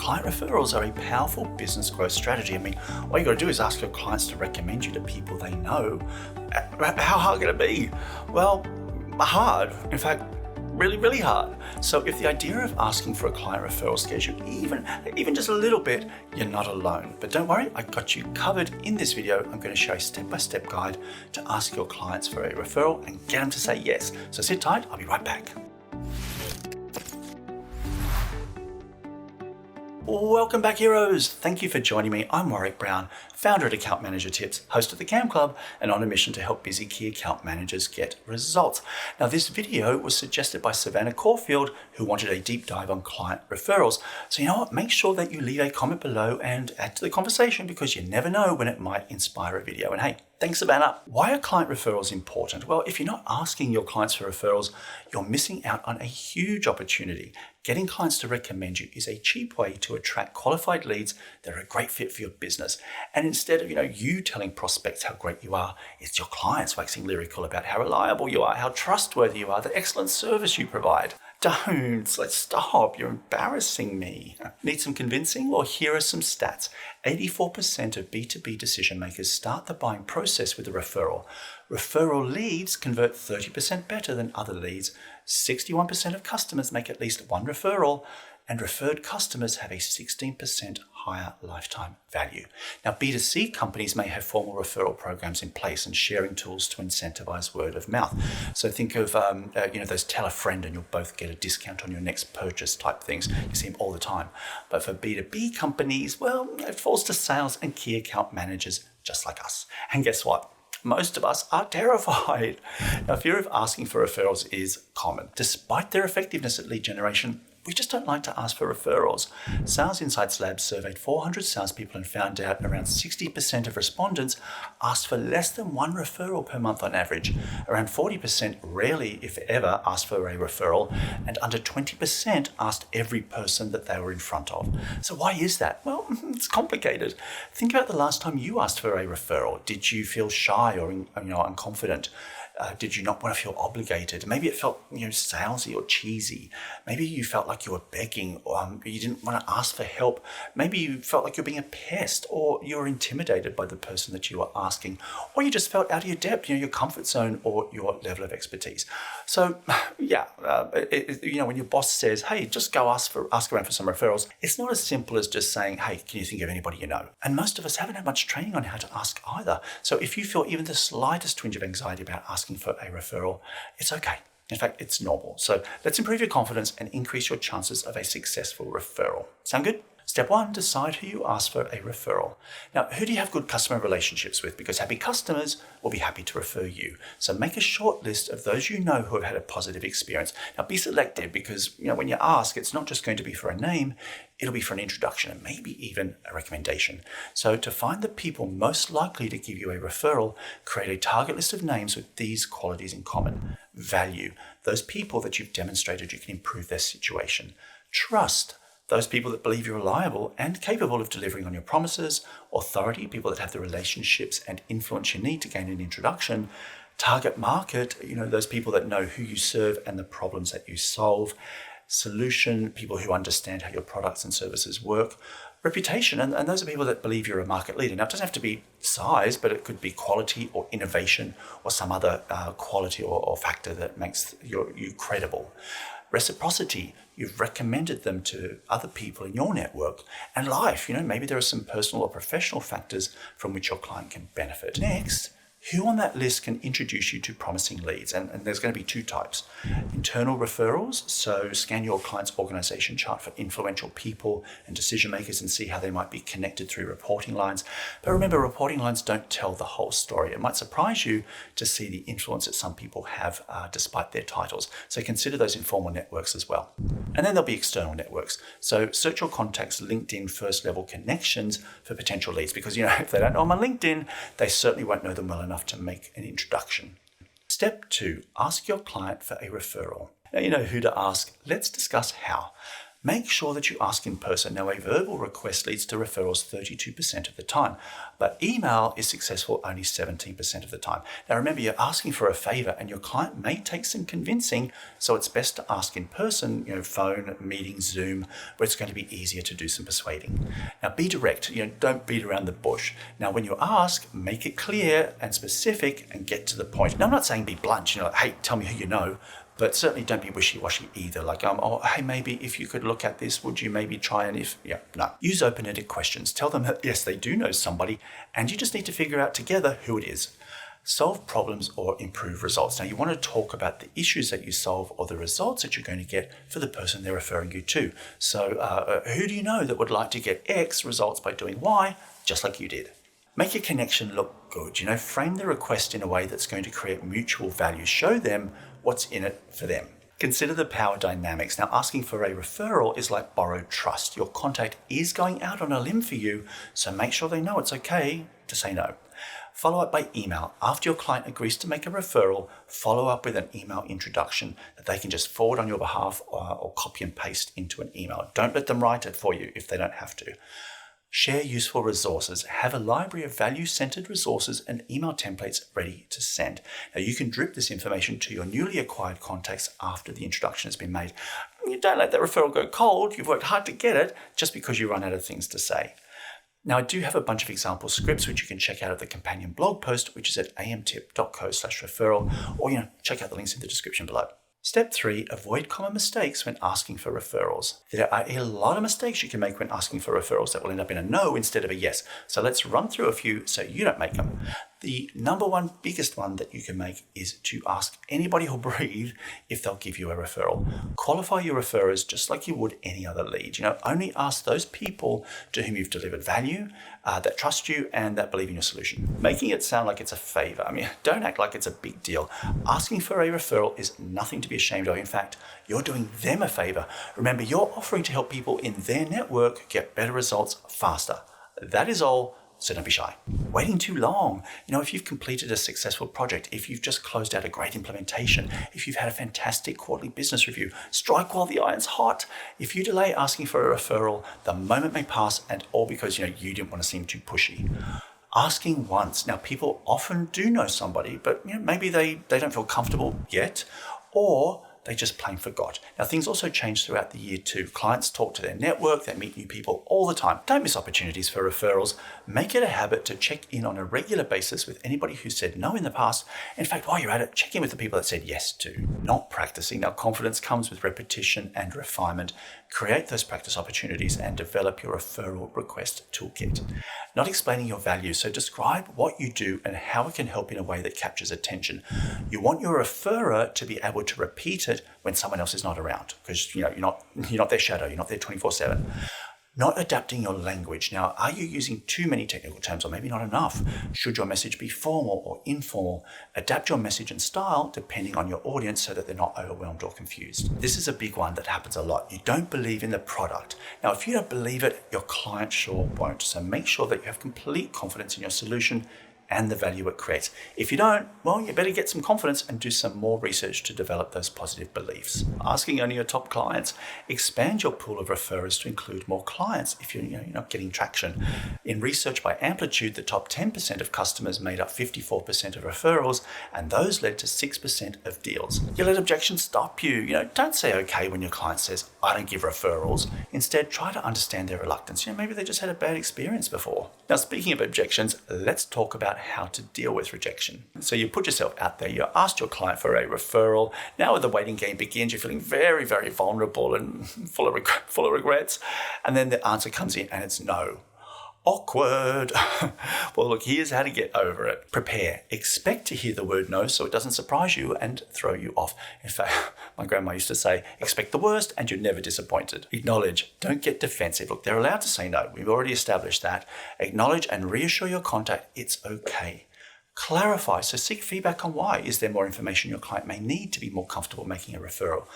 client referrals are a powerful business growth strategy. I mean, all you got to do is ask your clients to recommend you to people they know. How hard can it be? Well, hard. In fact, really, really hard. So if the idea of asking for a client referral scares you even just a little bit, you're not alone. But don't worry, I got you covered. In this video, I'm going to show a step-by-step guide to ask your clients for a referral and get them to say yes. So sit tight, I'll be right back. Welcome back, heroes. Thank you for joining me. I'm Warwick Brown, founder at Account Manager Tips, host of the CAM Club, and on a mission to help busy key account managers get results. Now, this video was suggested by Savannah Caulfield, who wanted a deep dive on client referrals. So you know what? Make sure that you leave a comment below and add to the conversation, because you never know when it might inspire a video. And hey, thanks, Savannah. Why are client referrals important? Well, if you're not asking your clients for referrals, you're missing out on a huge opportunity. Getting clients to recommend you is a cheap way to attract qualified leads that are a great fit for your business. And instead of you telling prospects how great you are, it's your clients waxing lyrical about how reliable you are, how trustworthy you are, the excellent service you provide. Don't. Let's stop. You're embarrassing me. Need some convincing? Well, here are some stats. 84% of B2B decision makers start the buying process with a referral. Referral leads convert 30% better than other leads. 61% of customers make at least one referral, and referred customers have a 16% higher lifetime value. Now, B2C companies may have formal referral programs in place and sharing tools to incentivize word of mouth. So think of, those tell a friend and you'll both get a discount on your next purchase type things. You see them all the time. But for B2B companies, well, it falls to sales and key account managers just like us. And guess what? Most of us are terrified. Now, fear of asking for referrals is common. Despite their effectiveness at lead generation, we just don't like to ask for referrals. Sales Insights Lab surveyed 400 salespeople and found out around 60% of respondents asked for less than one referral per month on average. Around 40% rarely, if ever, asked for a referral, and under 20% asked every person that they were in front of. So why is that? Well, it's complicated. Think about the last time you asked for a referral. Did you feel shy or unconfident? Did you not want to feel obligated? Maybe it felt salesy or cheesy. Maybe you felt like you were begging, or you didn't want to ask for help. Maybe you felt like you're being a pest, or you were intimidated by the person that you were asking, or you just felt out of your depth, your comfort zone or your level of expertise. So when your boss says, hey, just go ask around for some referrals, it's not as simple as just saying, hey, can you think of anybody you know? And most of us haven't had much training on how to ask either. So if you feel even the slightest twinge of anxiety about asking for a referral, it's okay. In fact, it's normal. So let's improve your confidence and increase your chances of a successful referral. Sound good? Step 1, decide who you ask for a referral. Now, who do you have good customer relationships with? Because happy customers will be happy to refer you. So make a short list of those you know who have had a positive experience. Now, be selective, because when you ask, it's not just going to be for a name, it'll be for an introduction and maybe even a recommendation. So to find the people most likely to give you a referral, create a target list of names with these qualities in common. Value, those people that you've demonstrated you can improve their situation. Trust, those people that believe you're reliable and capable of delivering on your promises. Authority, people that have the relationships and influence you need to gain an introduction. Target market, those people that know who you serve and the problems that you solve. Solution, people who understand how your products and services work. Reputation, and those are people that believe you're a market leader. Now, it doesn't have to be size, but it could be quality or innovation or some other quality or factor that makes you credible. Reciprocity, you've recommended them to other people in your network. And life, maybe there are some personal or professional factors from which your client can benefit. Next, who on that list can introduce you to promising leads? And there's going to be two types. Internal referrals, so scan your client's organization chart for influential people and decision makers and see how they might be connected through reporting lines. But remember, reporting lines don't tell the whole story. It might surprise you to see the influence that some people have despite their titles. So consider those informal networks as well. And then there'll be external networks. So search your contacts' LinkedIn first level connections for potential leads, because if they don't know them on LinkedIn, they certainly won't know them well enough to make an introduction. Step 2, ask your client for a referral. Now you know who to ask. Let's discuss how. Make sure that you ask in person. Now, a verbal request leads to referrals 32% of the time, but email is successful only 17% of the time. Now, remember, you're asking for a favor and your client may take some convincing, so it's best to ask in person, phone, meeting, Zoom, where it's going to be easier to do some persuading. Now, be direct, don't beat around the bush. Now, when you ask, make it clear and specific and get to the point. Now, I'm not saying be blunt, like, hey, tell me who you know, but certainly don't be wishy-washy either. Like, hey, maybe if you could look at this, would you maybe try and no. Use open-ended questions. Tell them that, yes, they do know somebody, and you just need to figure out together who it is. Solve problems or improve results. Now, you want to talk about the issues that you solve or the results that you're going to get for the person they're referring you to. So who do you know that would like to get X results by doing Y, just like you did? Make your connection look good. Frame the request in a way that's going to create mutual value. Show them what's in it for them. Consider the power dynamics. Now, asking for a referral is like borrowed trust. Your contact is going out on a limb for you, so make sure they know it's okay to say no. Follow up by email. After your client agrees to make a referral, follow up with an email introduction that they can just forward on your behalf or copy and paste into an email. Don't let them write it for you if they don't have to. Share useful resources. Have a library of value-centered resources and email templates ready to send. Now, you can drip this information to your newly acquired contacts after the introduction has been made. You don't let that referral go cold. You've worked hard to get it just because you run out of things to say. Now, I do have a bunch of example scripts which you can check out at the companion blog post, which is at amtip.co/referral, or check out the links in the description below. Step 3, avoid common mistakes when asking for referrals. There are a lot of mistakes you can make when asking for referrals that will end up in a no instead of a yes. So let's run through a few so you don't make them. The number one biggest one that you can make is to ask anybody who'll breathe if they'll give you a referral. Qualify your referrers just like you would any other lead. Only ask those people to whom you've delivered value, that trust you and that believe in your solution. Making it sound like it's a favor. Don't act like it's a big deal. Asking for a referral is nothing to be ashamed of. In fact, you're doing them a favor. Remember, you're offering to help people in their network get better results faster. That is all. So don't be shy. Waiting too long. If you've completed a successful project, if you've just closed out a great implementation, if you've had a fantastic quarterly business review, strike while the iron's hot. If you delay asking for a referral, the moment may pass, and all because you didn't want to seem too pushy. Asking once. Now, people often do know somebody, but maybe they don't feel comfortable yet, or they just plain forgot. Now, things also change throughout the year too. Clients talk to their network, they meet new people all the time. Don't miss opportunities for referrals. Make it a habit to check in on a regular basis with anybody who said no in the past. In fact, while you're at it, check in with the people that said yes too. Not practicing. Now, confidence comes with repetition and refinement. Create those practice opportunities and develop your referral request toolkit. Not explaining your value, so describe what you do and how it can help in a way that captures attention. You want your referrer to be able to repeat it when someone else is not around, because you're not their shadow, you're not there 24/7. Not adapting your language. Now, are you using too many technical terms or maybe not enough? Should your message be formal or informal? Adapt your message and style depending on your audience so that they're not overwhelmed or confused. This is a big one that happens a lot. You don't believe in the product. Now, if you don't believe it, your client sure won't. So make sure that you have complete confidence in your solution and the value it creates. If you don't, well, you better get some confidence and do some more research to develop those positive beliefs. Asking only your top clients. Expand your pool of referrers to include more clients if you're not getting traction. In research by Amplitude, the top 10% of customers made up 54% of referrals, and those led to 6% of deals. You let objections stop you. Don't say okay when your client says, I don't give referrals. Instead, try to understand their reluctance. Maybe they just had a bad experience before. Now, speaking of objections, let's talk about how to deal with rejection. So you put yourself out there, you asked your client for a referral. Now the waiting game begins, you're feeling very, very vulnerable and full of regrets. And then the answer comes in and it's no. Awkward. Well, look, here's how to get over it. Prepare. Expect to hear the word no so it doesn't surprise you and throw you off. In fact, my grandma used to say, expect the worst and you're never disappointed. Acknowledge. Don't get defensive. Look, they're allowed to say no. We've already established that. Acknowledge and reassure your contact it's okay. Clarify. So seek feedback on why. Is there more information your client may need to be more comfortable making a referral?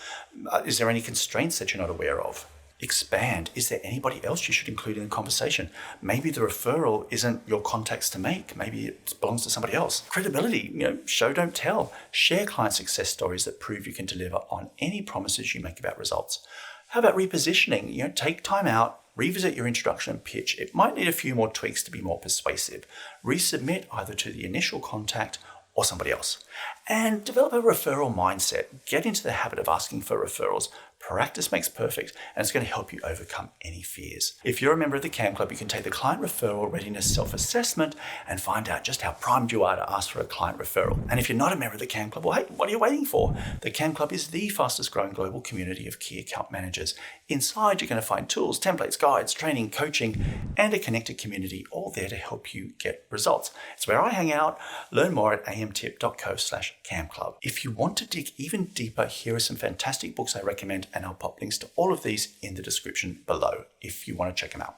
Is there any constraints that you're not aware of? Expand. Is there anybody else you should include in the conversation? Maybe the referral isn't your contacts to make. Maybe it belongs to somebody else. Credibility. Show, don't tell. Share client success stories that prove you can deliver on any promises you make about results. How about repositioning? Take time out, revisit your introduction and pitch. It might need a few more tweaks to be more persuasive. Resubmit either to the initial contact or somebody else. And develop a referral mindset. Get into the habit of asking for referrals. Practice makes perfect, and it's going to help you overcome any fears. If you're a member of the CAM Club, you can take the Client Referral Readiness Self-Assessment and find out just how primed you are to ask for a client referral. And if you're not a member of the CAM Club, well, hey, what are you waiting for? The CAM Club is the fastest growing global community of key account managers. Inside, you're going to find tools, templates, guides, training, coaching, and a connected community, all there to help you get results. It's where I hang out. Learn more at amtip.co/camclub. If you want to dig even deeper, here are some fantastic books I recommend, and I'll pop links to all of these in the description below if you want to check them out.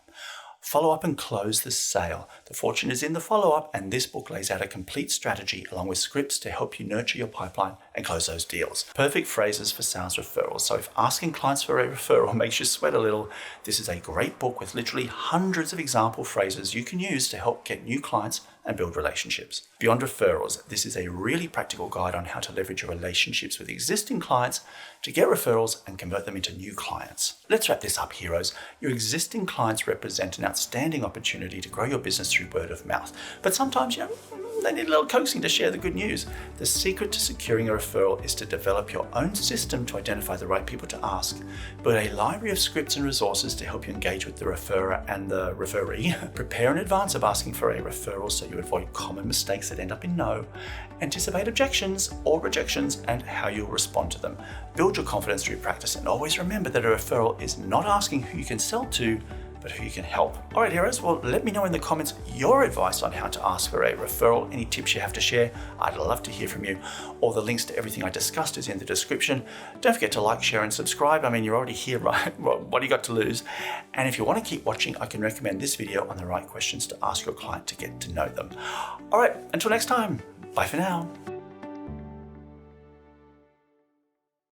Follow up and close the sale. The fortune is in the follow-up, and this book lays out a complete strategy along with scripts to help you nurture your pipeline and close those deals. Perfect phrases for sales referrals. So if asking clients for a referral makes you sweat a little, this is a great book with literally hundreds of example phrases you can use to help get new clients and build relationships. Beyond referrals, this is a really practical guide on how to leverage your relationships with existing clients to get referrals and convert them into new clients. Let's wrap this up, heroes. Your existing clients represent an outstanding opportunity to grow your business through word of mouth. But sometimes, they need a little coaxing to share the good news. The secret to securing a referral is to develop your own system to identify the right people to ask, build a library of scripts and resources to help you engage with the referrer and the referee, prepare in advance of asking for a referral so you avoid common mistakes that end up in no, anticipate objections or rejections and how you'll respond to them, build your confidence through practice, and always remember that a referral is not asking who you can sell to, but who you can help. All right, heroes, well, let me know in the comments your advice on how to ask for a referral, any tips you have to share. I'd love to hear from you. All the links to everything I discussed is in the description. Don't forget to like, share, and subscribe. I mean, you're already here, right? Well, what do you got to lose? And if you want to keep watching, I can recommend this video on the right questions to ask your client to get to know them. All right, until next time, bye for now.